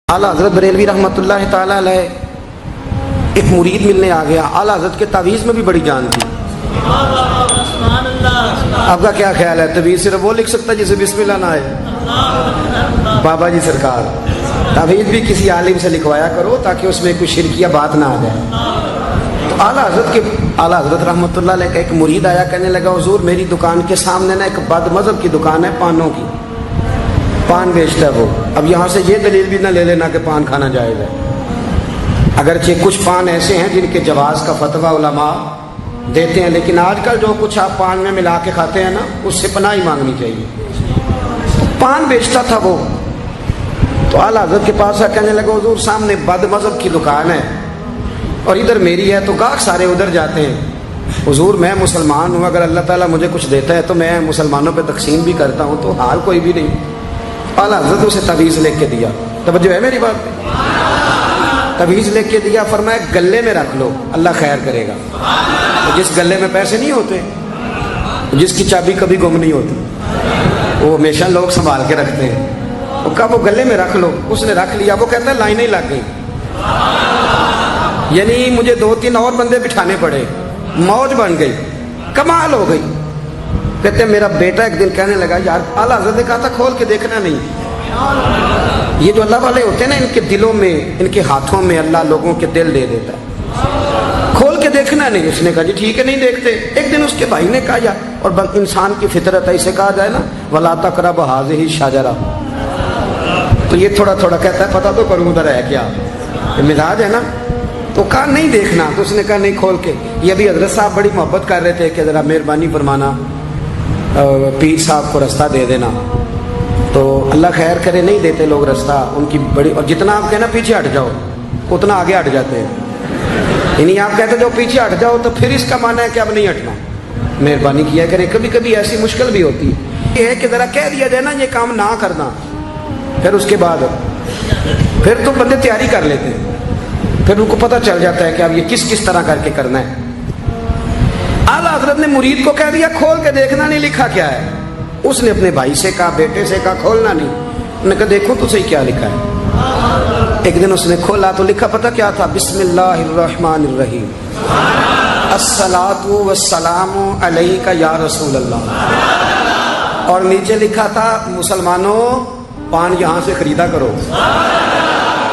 اعلیٰ حضرت بریلوی رحمۃ اللہ تعالیٰ علیہ ایک مرید ملنے آ گیا. اعلیٰ حضرت کے تعویذ میں بھی بڑی جان تھی. آپ کا کیا خیال ہے؟ تعویذ صرف وہ لکھ سکتا ہے جسے بسم اللہ نہ آئے؟ بابا جی سرکار تعویذ بھی کسی عالم سے لکھوایا کرو تاکہ اس میں کوئی شرکیہ بات نہ آ جائے. تو اعلیٰ حضرت رحمۃ اللہ علیہ کا ایک مرید آیا, کہنے لگا حضور میری دکان کے سامنے نا ایک بد مذہب کی دکان ہے, پانوں کی, پان بیچتا ہے وہ. اب یہاں سے یہ دلیل بھی نہ لے لینا کہ پان کھانا جائز ہے, اگرچہ کچھ پان ایسے ہیں جن کے جواز کا فتویٰ علماء دیتے ہیں, لیکن آج کل جو کچھ آپ پان میں ملا کے کھاتے ہیں نا اس سے پناہ ہی مانگنی چاہیے. پان بیچتا تھا وہ. تو اعلیٰ حضرت کے پاس کہنے لگا حضور سامنے بد مذہب کی دکان ہے اور ادھر میری ہے, تو گاہک سارے ادھر جاتے ہیں. حضور میں مسلمان ہوں, اگر اللہ تعالیٰ مجھے کچھ دیتا ہے تو میں مسلمانوں پہ تقسیم بھی کرتا ہوں, تو حال کوئی بھی نہیں. اعلیٰ حضرت اسے تعویذ لے کے دیا. توجہ ہے میری بات پہ؟ تعویذ لے کے دیا, فرمایا گلے میں رکھ لو اللہ خیر کرے گا. جس گلے میں پیسے نہیں ہوتے, جس کی چابی کبھی گم نہیں ہوتی, وہ ہمیشہ لوگ سنبھال کے رکھتے ہیں, وہ کہا وہ گلے میں رکھ لو. اس نے رکھ لیا. وہ کہتا ہے لائنیں لگ گئی, یعنی مجھے 2-3 اور بندے بٹھانے پڑے, موج بن گئی, کمال ہو گئی. کہتے ہیں میرا بیٹا ایک دن کہنے لگا یار اعلیٰ حضرت نے کہا تھا کھول کے دیکھنا نہیں. یہ جو اللہ والے ہوتے ہیں نا, ان کے دلوں میں, ان کے ہاتھوں میں اللہ لوگوں کے دل دے دیتا ہے, کھول کے دیکھنا نہیں. اس نے کہا جی ٹھیک ہے نہیں دیکھتے. ایک دن اس کے بھائی نے کہا یار, اور انسان کی فطرت ہے, اسے کہا جائے نا وَلَا تَقْرَبُوا هَٰذِهِ الشَّجَرَةَ, تو یہ تھوڑا تھوڑا کہتا ہے پتہ تو کروں ادھر ہے کیا, یہ مزاج ہے نا. تو کہا نہیں دیکھنا. تو اس نے کہا نہیں کھول کے. یہ ابھی حضرت صاحب بڑی محبت کر رہے تھے کہ ذرا مہربانی فرمانا پیر صاحب کو رستہ دے دینا. تو اللہ خیر کرے نہیں دیتے لوگ رستہ, ان کی بڑی, اور جتنا آپ کہنا پیچھے ہٹ جاؤ اتنا آگے ہٹ جاتے ہیں. یعنی آپ کہتے جو پیچھے ہٹ جاؤ تو پھر اس کا معنی ہے کہ اب نہیں ہٹنا. مہربانی کیا کرے, کبھی کبھی ایسی مشکل بھی ہوتی ہے, یہ ہے کہ ذرا کہہ دیا جائے نا یہ کام نہ کرنا, پھر اس کے بعد پھر تو بندے تیاری کر لیتے ہیں, پھر ان کو پتہ چل جاتا ہے کہ اب یہ کس طرح کر کے کرنا ہے. اعلیٰ حضرت نے مرید کو کہہ دیا کھول کے دیکھنا نہیں, لکھا کیا ہے. اس نے اپنے بھائی سے کہا, بیٹے سے کہا کھولنا نہیں. انہوں نے کہا دیکھو تو صحیح کیا لکھا ہے. ایک دن اس نے کھولا تو لکھا پتہ کیا تھا, بسم اللہ الرحمن الرحیم الصلاۃ والسلام علیک یا رسول اللہ, اور نیچے لکھا تھا مسلمانوں پان یہاں سے خریدا کرو,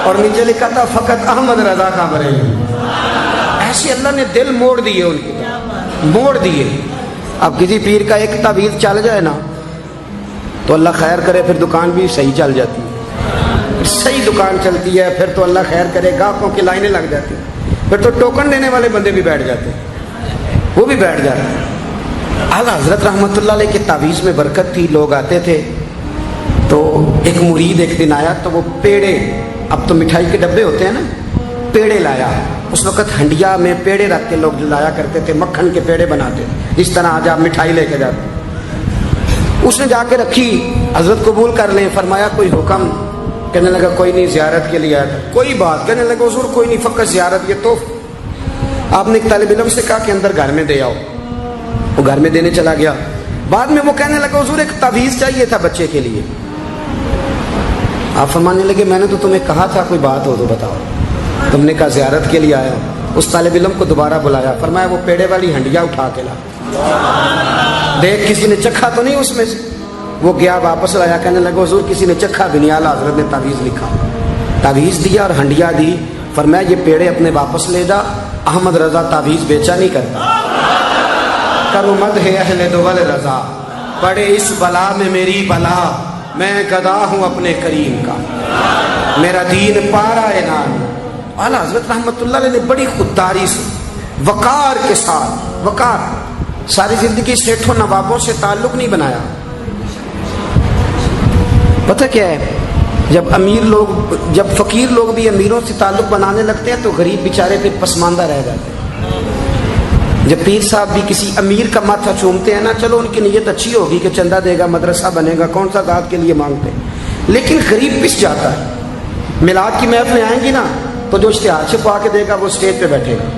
اور نیچے لکھا تھا فقط احمد رضا کا بریلوی. ایسے اللہ نے دل موڑ دیے, ان کے موڑ دیے. اب کسی پیر کا ایک تعویذ چل جائے نا تو اللہ خیر کرے پھر دکان بھی صحیح چل جاتی ہے, صحیح دکان چلتی ہے. پھر تو اللہ خیر کرے گاہکوں کی لائنیں لگ جاتی ہیں, پھر تو ٹوکن دینے والے بندے بھی بیٹھ جاتے ہیں, وہ بھی بیٹھ جاتے ہیں. اعلیٰ حضرت رحمۃ اللہ علیہ کے تعویذ میں برکت تھی. لوگ آتے تھے تو ایک مرید ایک دن آیا تو وہ پیڑے, اب تو مٹھائی کے ڈبے ہوتے ہیں نا, پیڑے لایا. اس وقت ہنڈیا میں پیڑے رکھ کے لوگ لایا کرتے تھے, مکھن کے پیڑے بناتے, جس طرح آج آپ مٹھائی لے کے جاتے. اس نے جا کے رکھی, حضرت قبول کر لیں. فرمایا کوئی حکم؟ کہنے لگا کوئی نہیں, زیارت کے لیے آیا تھا. کوئی بات؟ کہنے لگا حضور کوئی نہیں, فقط زیارت. یہ تو آپ نے ایک طالب علم سے کہا کہ اندر گھر میں دے آؤ, وہ گھر میں دینے چلا گیا. بعد میں وہ کہنے لگا حضور ایک تعویذ چاہیے تھا بچے کے لیے. آپ فرمانے لگے میں نے تو تمہیں کہا تھا کوئی بات ہو تو بتاؤ. تم نے کہا زیارت کے لیے آیا. اس طالب علم کو دوبارہ بلایا, فرمایا وہ پیڑے والی ہنڈیا اٹھا کے لا, دیکھ کسی نے چکھا تو نہیں اس میں سے. وہ گیا واپس لایا, کہنے لگا حضور کسی نے چکھا بھی نہیں. اعلیٰ حضرت نے تعویذ لکھا, تعویذ دیا اور ہنڈیا دی. فرمایا یہ پیڑے اپنے واپس لے جا, احمد رضا تعویذ بیچا نہیں کرتا. کرو مدح اہل دول رضا, پڑے اس بلا میں میری بلا, میں گدا ہوں اپنے کریم کا, میرا دین پارا اعلان. اعلیٰ حضرت رحمۃ اللہ علیہ نے بڑی خودداری سے, وقار کے ساتھ, وقار, ساری زندگی سیٹھوں نوابوں سے تعلق نہیں بنایا. پتہ کیا ہے, جب فقیر لوگ بھی امیروں سے تعلق بنانے لگتے ہیں تو غریب بیچارے پھر پسماندہ رہ جاتے ہیں. جب پیر صاحب بھی کسی امیر کا ماتھا چومتے ہیں نا, چلو ان کی نیت اچھی ہوگی کہ چندہ دے گا, مدرسہ بنے گا, کون سا ذات کے لیے مانگتے ہیں, لیکن غریب پس جاتا ہے. میلاد کی محفلیں آئیں گی نا تو جو اشتہار چھپا کے دے گا وہ اسٹیج پہ بیٹھے گا,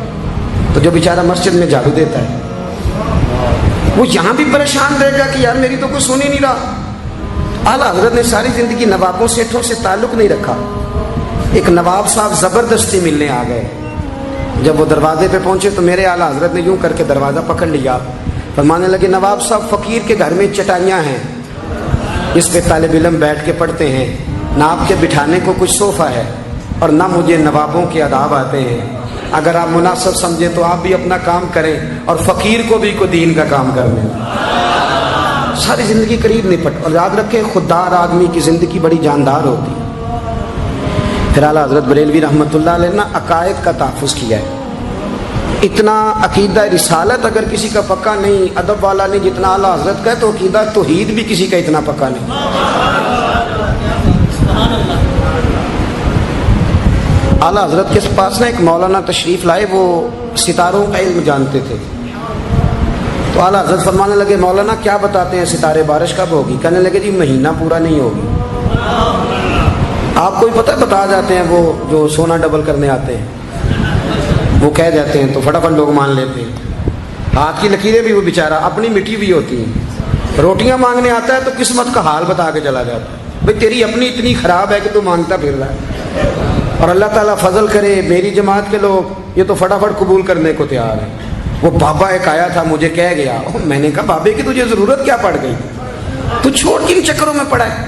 تو جو بیچارہ مسجد میں جھاڑو دیتا ہے وہ یہاں بھی پریشان رہے گا کہ یار میری تو کوئی سن ہی نہیں رہا. اعلیٰ حضرت نے ساری زندگی نوابوں سیٹھوں سے تعلق نہیں رکھا, ایک نواب صاحب زبردستی ملنے آ گئے. جب وہ دروازے پہ پہنچے تو میرے اعلیٰ حضرت نے یوں کر کے دروازہ پکڑ لیا. فرمانے لگے نواب صاحب فقیر کے گھر میں چٹائیاں ہیں, اس پہ طالب علم بیٹھ کے پڑھتے ہیں, نہ آپ کے بٹھانے کو کچھ صوفہ ہے اور نہ مجھے نوابوں کے آداب آتے ہیں. اگر آپ مناسب سمجھیں تو آپ بھی اپنا کام کریں اور فقیر کو بھی کوئی دین کا کام کر لیں. ساری زندگی قریب نہیں پٹ. اور یاد رکھیں خوددار آدمی کی زندگی بڑی جاندار ہوتی ہے. پھر اعلیٰ حضرت بریلوی رحمۃ اللہ علیہ نے عقائد کا تحفظ کیا ہے. اتنا عقیدہ رسالت اگر کسی کا پکا نہیں, ادب والا نہیں جتنا اعلیٰ حضرت کا ہے, تو عقیدہ توحید بھی کسی کا اتنا پکا نہیں. اعلیٰ حضرت کے پاس نا ایک مولانا تشریف لائے, وہ ستاروں کا علم جانتے تھے. تو اعلیٰ حضرت فرمانے لگے مولانا کیا بتاتے ہیں ستارے, بارش کب ہوگی؟ کہنے لگے جی مہینہ پورا نہیں ہوگی. آپ کو بھی پتہ بتا جاتے ہیں, وہ جو سونا ڈبل کرنے آتے ہیں وہ کہہ جاتے ہیں تو فٹافٹ لوگ مان لیتے ہیں. ہاتھ کی لکیریں بھی وہ بیچارہ اپنی مٹی بھی ہوتی ہیں. روٹیاں مانگنے آتا ہے تو قسمت کا حال بتا کے چلا جاتا ہے, بھئی تیری اپنی اتنی خراب ہے کہ تو مانگتا پھر رہا ہے. اور اللہ تعالیٰ فضل کرے, میری جماعت کے لوگ یہ تو فٹافٹ قبول کرنے کو تیار ہیں. وہ بابا ایک آیا تھا, مجھے کہہ گیا, میں نے کہا بابے کی تجھے ضرورت کیا پڑ گئی, تو چھوڑ کن چکروں میں پڑا ہے.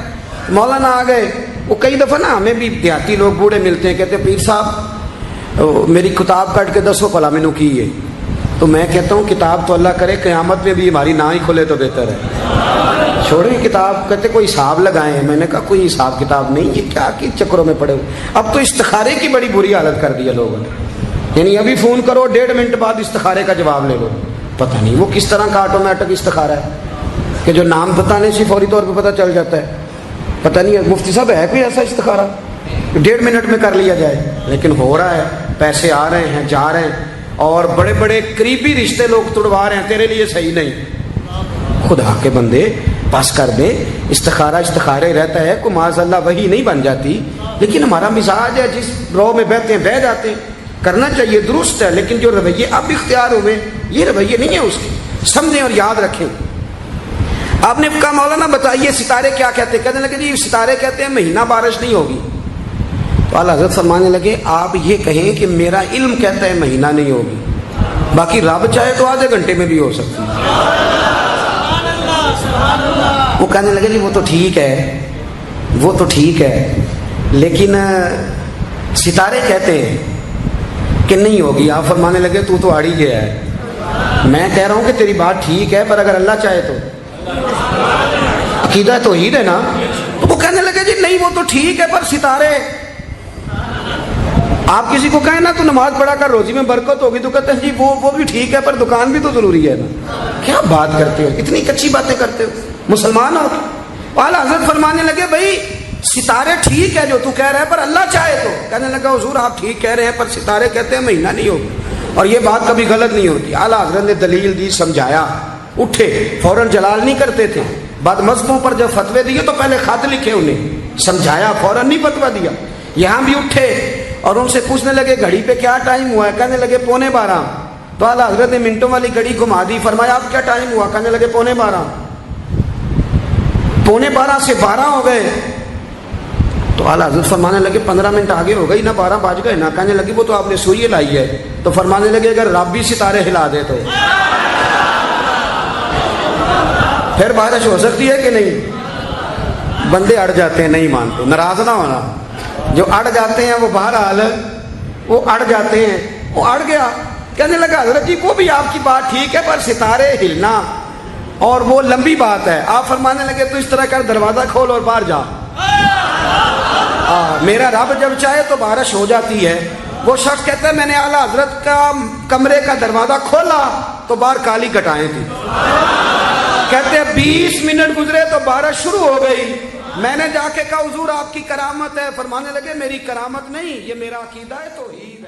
مولانا آ گئے. وہ کئی دفعہ نا ہمیں بھی دیہاتی لوگ بوڑھے ملتے ہیں, کہتے ہیں پیر صاحب میری کتاب کٹ کے دسو پلا مینو کی ہے. تو میں کہتا ہوں کتاب تو اللہ کرے قیامت میں بھی ہماری نہ ہی کھلے تو بہتر ہے. چھوڑیں کتاب. کہتے کوئی حساب لگائیں. میں نے کہا کوئی حساب کتاب نہیں, یہ کیا کی چکروں میں پڑے ہوئے. اب تو استخارے کی بڑی بری حالت کر دی ہے لوگوں نے. یعنی ابھی فون کرو 1.5 منٹ بعد استخارے کا جواب لے لو. پتہ نہیں وہ کس طرح کا آٹومیٹک استخارہ ہے کہ جو نام بتانے سے فوری طور پہ پتہ چل جاتا ہے. پتہ نہیں مفتی صاحب ہے کوئی ایسا استخارہ 1.5 منٹ میں کر لیا جائے. لیکن ہو رہا ہے, پیسے آ رہے ہیں جا رہے ہیں, اور بڑے بڑے قریبی رشتے لوگ توڑوا رہے ہیں, تیرے لیے صحیح نہیں. خدا کے بندے پاس کر دیں. استخارے رہتا ہے, کو معاذ اللہ وہی نہیں بن جاتی, لیکن ہمارا مزاج ہے جس رو میں بہتے ہیں بہ جاتے ہیں. کرنا چاہیے درست ہے, لیکن جو رویے اب اختیار ہوئے یہ رویے نہیں ہیں اس کے. سمجھیں اور یاد رکھیں. آپ نے کہا مولانا بتائیے ستارے کیا کہتے ہیں. کہنے لگے جی ستارے کہتے ہیں مہینہ بارش نہیں ہوگی. تو اعلیٰ حضرت فرمانے لگے آپ یہ کہیں کہ میرا علم کہتا ہے مہینہ نہیں ہوگی, باقی رب چاہے تو آدھے گھنٹے میں بھی ہو سکتی ہے. وہ کہنے لگے جی وہ تو ٹھیک ہے, لیکن ستارے کہتے ہیں کہ نہیں ہوگی. آپ فرمانے لگے تو اڑ ہی گیا ہے. میں کہہ رہا ہوں کہ تیری بات ٹھیک ہے, پر اگر اللہ چاہے تو. عقیدہ توحید ہے نا. تو وہ کہنے لگے جی نہیں وہ تو ٹھیک ہے, پر ستارے. آپ کسی کو کہیں نا تو نماز پڑھا کر روزی میں برکت ہوگی, تو کہتے ہیں جی وہ بھی ٹھیک ہے, پر دکان بھی تو ضروری ہے نا. کیا بات کرتے ہو, اتنی کچی باتیں کرتے ہو, مسلمان ہو. اعلیٰ حضرت فرمانے لگے بھائی ستارے ٹھیک ہے جو تو کہہ رہا ہے, پر اللہ چاہے تو. کہنے لگا حضور آپ ٹھیک کہہ رہے ہیں, پر ستارے کہتے ہیں مہینہ نہیں ہوگا, اور یہ بات کبھی غلط نہیں ہوتی. اعلیٰ حضرت نے دلیل دی, سمجھایا, اٹھے, فوراً جلال نہیں کرتے تھے. بعد مذہبوں پر جب فتوے دیے تو پہلے خط لکھے, انہیں سمجھایا, فوراً نہیں فتویٰ دیا. یہاں بھی اٹھے اور ان سے پوچھنے لگے گھڑی پہ کیا ٹائم ہوا ہے. کہنے لگے 11:15. تو اعلیٰ حضرت نے منٹوں والی گھڑی گھما دی. فرمایا اب کیا ٹائم ہوا؟ کہنے لگے 11:15. 11:15 سے 12 ہو گئے. تو اعلیٰ حضرت فرمانے لگے 15 منٹ آگے ہو گئی نا, 12 بج گئے نا. کہنے لگے وہ تو آپ نے سوئی لائی ہے. تو فرمانے لگے اگر رب بھی ستارے ہلا دے تو پھر بارش ہو سکتی ہے کہ نہیں؟ بندے اڑ جاتے ہیں, نہیں مانتے. ناراض نہ ہونا, جو اڑ جاتے ہیں وہ بہرحال وہ اڑ جاتے ہیں. وہ اڑ گیا. کہنے لگا حضرت جی وہ بھی آپ کی بات ٹھیک ہے, پر ستارے ہلنا اور وہ لمبی بات ہے. آپ فرمانے لگے تو اس طرح کر دروازہ کھول اور باہر جا. میرا رب جب چاہے تو بارش ہو جاتی ہے. وہ شخص کہتا ہے میں نے اعلیٰ حضرت کا کمرے کا دروازہ کھولا تو باہر کالی کٹائیں تھی. کہتے ہیں 20 منٹ گزرے تو بارش شروع ہو گئی. میں نے جا کے کہا حضور آپ کی کرامت ہے. فرمانے لگے میری کرامت نہیں, یہ میرا عقیدہ ہے توحید.